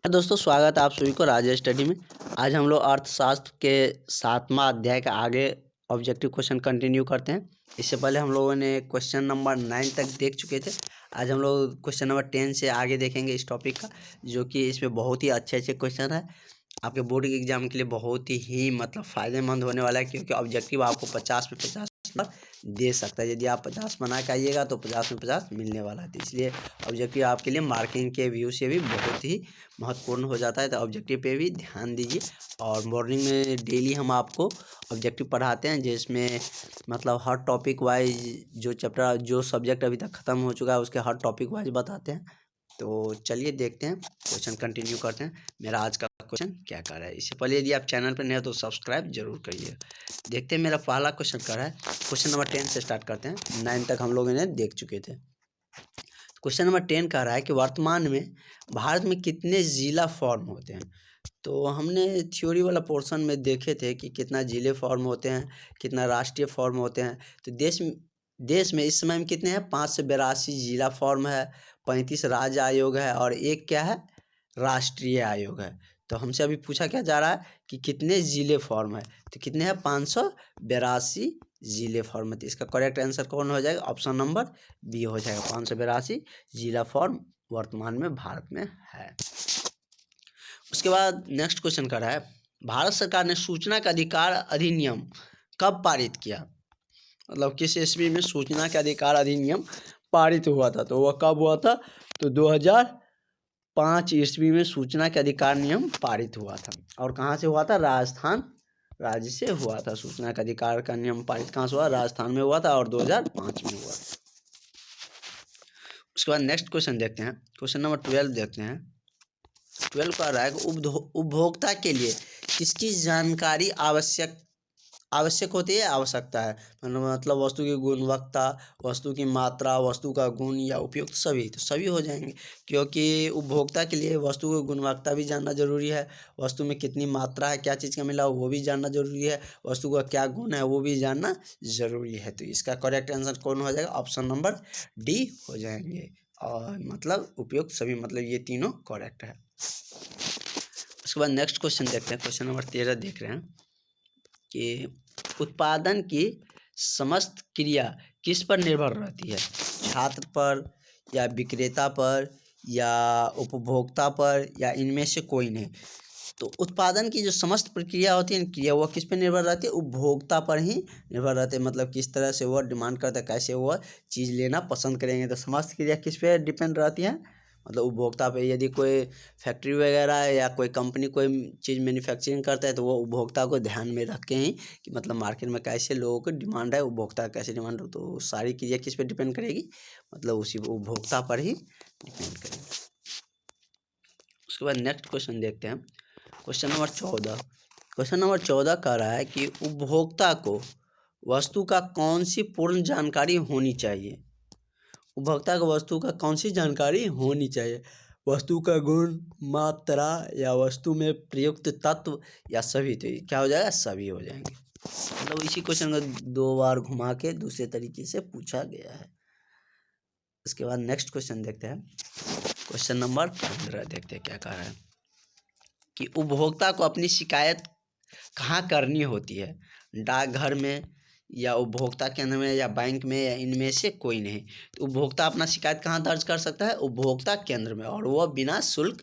दोस्तों, स्वागत है आप सभी को राजेश स्टडी में। आज हम लोग अर्थशास्त्र के 7वां अध्याय के आगे ऑब्जेक्टिव क्वेश्चन कंटिन्यू करते हैं। इससे पहले हम लोगों ने क्वेश्चन नंबर 9 तक देख चुके थे। आज हम लोग क्वेश्चन नंबर 10 से आगे देखेंगे इस टॉपिक का, जो कि इसमें बहुत ही अच्छे क्वेश्चन है। आपके बोर्ड के एग्जाम के लिए बहुत ही फ़ायदेमंद होने वाला है, क्योंकि ऑब्जेक्टिव आपको 50 में 50 दे सकता है। यदि आप 50 बना के आइएगा तो 50 में 50 मिलने वाला है। तो इसलिए ऑब्जेक्टिव आपके लिए मार्किंग के व्यू से भी बहुत ही महत्वपूर्ण हो जाता है। तो ऑब्जेक्टिव पे भी ध्यान दीजिए। और मॉर्निंग में डेली हम आपको ऑब्जेक्टिव पढ़ाते हैं, जिसमें हर टॉपिक वाइज जो चैप्टर जो सब्जेक्ट अभी तक ख़त्म हो चुका है उसके हर टॉपिक वाइज बताते हैं। तो चलिए देखते हैं, क्वेश्चन कंटिन्यू करते हैं। मेरा आज का क्वेश्चन क्या कर रहा है। इससे पहले यदि आप चैनल पर नए हो तो सब्सक्राइब जरूर करिए। देखते हैं मेरा पहला क्वेश्चन कर रहा है। क्वेश्चन नंबर 10 से स्टार्ट करते हैं। 9 तक हम लोग इन्हें देख चुके थे। क्वेश्चन नंबर 10 कह रहा है कि वर्तमान में भारत में कितने जिला फॉर्म होते हैं। तो हमने थ्योरी वाला पोर्शन में देखे थे कि कितना जिले फॉर्म होते हैं, कितना राष्ट्रीय फॉर्म होते हैं। तो देश में इस समय में कितने हैं? 582 जिला फॉर्म है, 35 राज्य आयोग है और एक क्या है? राष्ट्रीय आयोग है। तो हमसे अभी पूछा क्या जा रहा है कि कितने जिले फॉर्म है। तो कितने हैं? 582 जिले फॉर्म है। तो इसका करेक्ट आंसर कौन हो जाएगा? ऑप्शन नंबर बी हो जाएगा। 582 जिला फॉर्म वर्तमान में भारत में है। उसके बाद नेक्स्ट क्वेश्चन कर रहा है, भारत सरकार ने सूचना का अधिकार अधिनियम कब पारित किया। किस ईस्वी में सूचना का अधिकार अधिनियम पारित हुआ था। तो वह कब हुआ था? तो 2005 ईस्वी में सूचना के अधिकार नियम पारित हुआ था। और कहाँ से हुआ था? राजस्थान राज्य से हुआ था। सूचना का अधिकार का नियम पारित कहाँ से हुआ? राजस्थान में हुआ था और 2005 में हुआ। उसके बाद नेक्स्ट क्वेश्चन देखते हैं। क्वेश्चन नंबर 12 देखते हैं। 12 का रहा है उपभोक्ता के लिए किसकी जानकारी आवश्यक होती है? आवश्यकता है वस्तु की गुणवत्ता, वस्तु की मात्रा, वस्तु का गुण या उपयुक्त सभी हो जाएंगे, क्योंकि उपभोक्ता के लिए वस्तु की गुणवत्ता भी जानना जरूरी है, वस्तु में कितनी मात्रा है, क्या चीज़ का मिला वो भी जानना जरूरी है, वस्तु का क्या गुण है वो भी जानना जरूरी है। तो इसका करेक्ट आंसर कौन हो जाएगा? ऑप्शन नंबर डी हो जाएंगे। और उपयुक्त सभी ये तीनों करेक्ट है। उसके बाद नेक्स्ट क्वेश्चन देखते हैं। क्वेश्चन नंबर 13 देख रहे हैं कि उत्पादन की समस्त क्रिया किस पर निर्भर रहती है? छात्र पर या विक्रेता पर या उपभोक्ता पर या इनमें से कोई नहीं। तो उत्पादन की जो समस्त प्रक्रिया होती है क्रिया, वह किस पर निर्भर रहती है? उपभोक्ता पर ही निर्भर रहते हैं। किस तरह से वह डिमांड करता है, कैसे वह चीज़ लेना पसंद करेंगे। तो समस्त क्रिया किस पे डिपेंड रहती है? उपभोक्ता पे। यदि कोई फैक्ट्री वगैरह है या कोई कंपनी कोई चीज़ मैन्युफैक्चरिंग करता है तो वो उपभोक्ता को ध्यान में रख के ही कि मार्केट में कैसे लोगों को डिमांड है, उपभोक्ता कैसे डिमांड हो, तो सारी क्रिया किस पे डिपेंड करेगी? उसी उपभोक्ता पर ही डिपेंड करेगी। उसके बाद नेक्स्ट क्वेश्चन देखते हैं। Question number 14। क्वेश्चन नंबर 14 कह रहा है कि उपभोक्ता को वस्तु का कौन सी पूर्ण जानकारी होनी चाहिए। उपभोक्ता को वस्तु का कौन सी जानकारी होनी चाहिए? वस्तु का गुण, मात्रा या वस्तु में प्रयुक्त तत्व या सभी। तो क्या हो जाएगा? सभी हो जाएंगे। इसी क्वेश्चन को 2 बार घुमा के दूसरे तरीके से पूछा गया है। इसके बाद नेक्स्ट क्वेश्चन देखते हैं। क्वेश्चन नंबर 15 देखते हैं क्या कह रहा है कि उपभोक्ता को अपनी शिकायत कहाँ करनी होती है? डाकघर में या उपभोक्ता केंद्र में या बैंक में या इनमें से कोई नहीं। तो उपभोक्ता अपना शिकायत कहाँ दर्ज कर सकता है? उपभोक्ता केंद्र में, और वह बिना शुल्क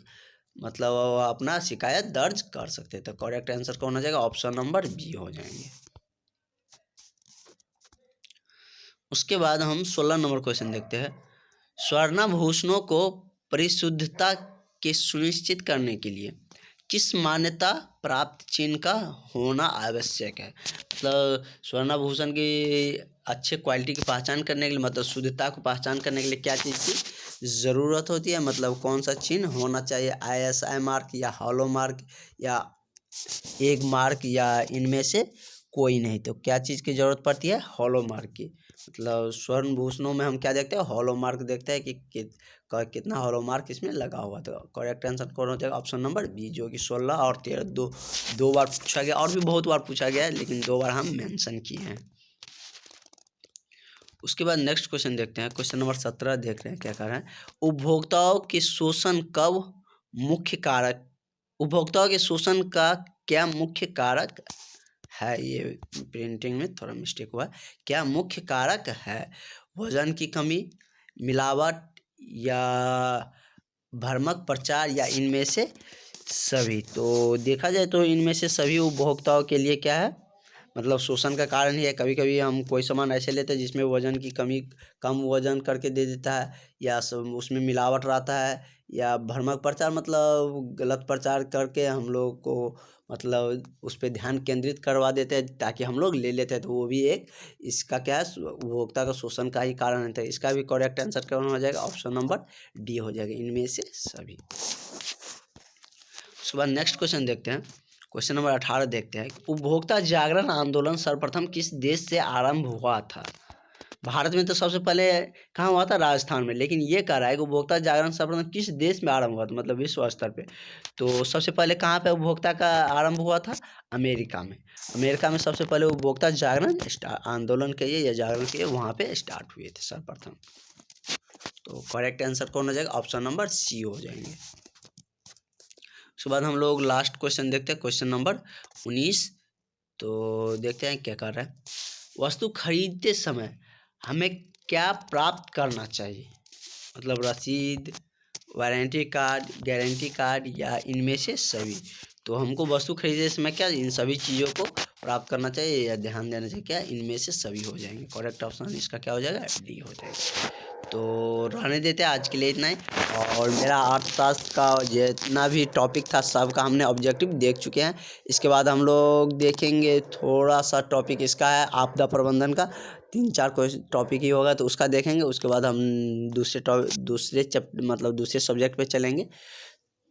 वह अपना शिकायत दर्ज कर सकते हैं। तो करेक्ट आंसर कौन हो जाएगा? ऑप्शन नंबर बी हो जाएंगे। उसके बाद हम 16 नंबर क्वेश्चन देखते हैं। स्वर्णाभूषणों को परिशुद्धता के सुनिश्चित करने के लिए किस मान्यता प्राप्त चिन्ह का होना आवश्यक है? स्वर्णाभूषण की अच्छे क्वालिटी की पहचान करने के लिए, शुद्धता को पहचान करने के लिए क्या चीज़ की ज़रूरत होती है? कौन सा चिन्ह होना चाहिए? ISI मार्क या हॉलो मार्क या एग मार्क या इनमें से कोई नहीं। तो क्या चीज़ की ज़रूरत पड़ती है? हॉलो मार्क की। स्वर्ण भूषणों में हम क्या देखते हैं? हॉलो मार्क देखते हैं कि कितना हॉलो मार्क इसमें लगा हुआ। तो करेक्ट आंसर कौन हो जाएगा? ऑप्शन नंबर बी, जो कि 16 और 13 दो बार पूछा गया, और भी बहुत बार पूछा गया है लेकिन 2 बार हम मेंशन किए हैं। उसके बाद नेक्स्ट क्वेश्चन देखते हैं। क्वेश्चन नंबर 17 देख रहे हैं क्या कह रहे हैं। उपभोक्ताओं के शोषण कब मुख्य कारक, उपभोक्ताओं के शोषण का क्या मुख्य कारक है? ये प्रिंटिंग में थोड़ा मिस्टेक हुआ। क्या मुख्य कारक है? वजन की कमी, मिलावट या भ्रामक प्रचार या इनमें से सभी? तो देखा जाए तो इनमें से सभी उपभोक्ताओं के लिए क्या है, मतलब शोषण का कारण ही है। कभी कभी हम कोई सामान ऐसे लेते हैं जिसमें वजन की कमी, कम वजन करके दे देता है, या उसमें मिलावट रहता है, या भ्रामक प्रचार मतलब गलत प्रचार करके हम लोग को मतलब उस पर ध्यान केंद्रित करवा देते हैं ताकि हम लोग ले लेते हैं। तो वो भी एक इसका क्या है, उपभोक्ता का शोषण का ही कारण है। इसका भी करेक्ट आंसर कौन हो जाएगा? ऑप्शन नंबर डी हो जाएगा, इनमें से सभी। उसके बाद नेक्स्ट क्वेश्चन देखते हैं, क्वेश्चन नंबर 18 देखते हैं। उपभोक्ता जागरण आंदोलन सर्वप्रथम किस देश से आरंभ हुआ था? भारत में तो सबसे पहले कहाँ हुआ था? राजस्थान में। लेकिन ये कह रहा है कि उपभोक्ता जागरण सर्वप्रथम किस देश में आरंभ हुआ था, मतलब विश्व स्तर पे। तो सबसे पहले कहाँ पे उपभोक्ता का आरंभ हुआ था? अमेरिका में। अमेरिका में सबसे पहले उपभोक्ता जागरण आंदोलन के लिए या जागरण के लिए वहाँ पे स्टार्ट हुए थे सर्वप्रथम। तो करेक्ट आंसर कौन हो जाएगा? ऑप्शन नंबर सी हो जाएंगे। उसके बाद हम लोग लास्ट क्वेश्चन देखते हैं, क्वेश्चन नंबर 19। तो देखते हैं क्या कर रहा है। वस्तु खरीदते समय हमें क्या प्राप्त करना चाहिए? मतलब रसीद, वारंटी कार्ड, गारंटी कार्ड या इनमें से सभी? तो हमको वस्तु खरीदते समय क्या इन सभी चीज़ों को प्राप्त करना चाहिए या ध्यान देना चाहिए? क्या इनमें से सभी हो जाएंगे। करेक्ट ऑप्शन इसका क्या हो जाएगा? डी हो जाएगा। तो रहने देते हैं, आज के लिए इतना ही। और मेरा अर्थशास्त्र का जितना भी टॉपिक था सबका हमने ऑब्जेक्टिव देख चुके हैं। इसके बाद हम लोग देखेंगे थोड़ा सा टॉपिक इसका है आपदा प्रबंधन का, 3-4 टॉपिक ही होगा तो उसका देखेंगे। उसके बाद हम दूसरे सब्जेक्ट पे चलेंगे।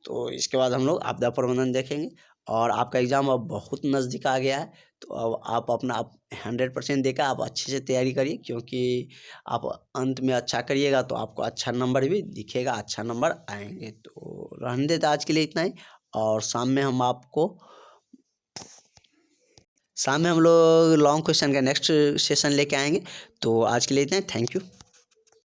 तो इसके बाद हम लोग आपदा प्रबंधन देखेंगे। और आपका एग्ज़ाम अब बहुत नज़दीक आ गया है, तो अब आप अपना 100% देकर आप अच्छे से तैयारी करिए, क्योंकि आप अंत में अच्छा करिएगा तो आपको अच्छा नंबर भी दिखेगा, अच्छा नंबर आएंगे। तो रहने देते आज के लिए इतना ही। और शाम में हम लोग लॉन्ग क्वेश्चन का नेक्स्ट सेशन लेके आएंगे। तो आज के लिए इतना ही, थैंक यू।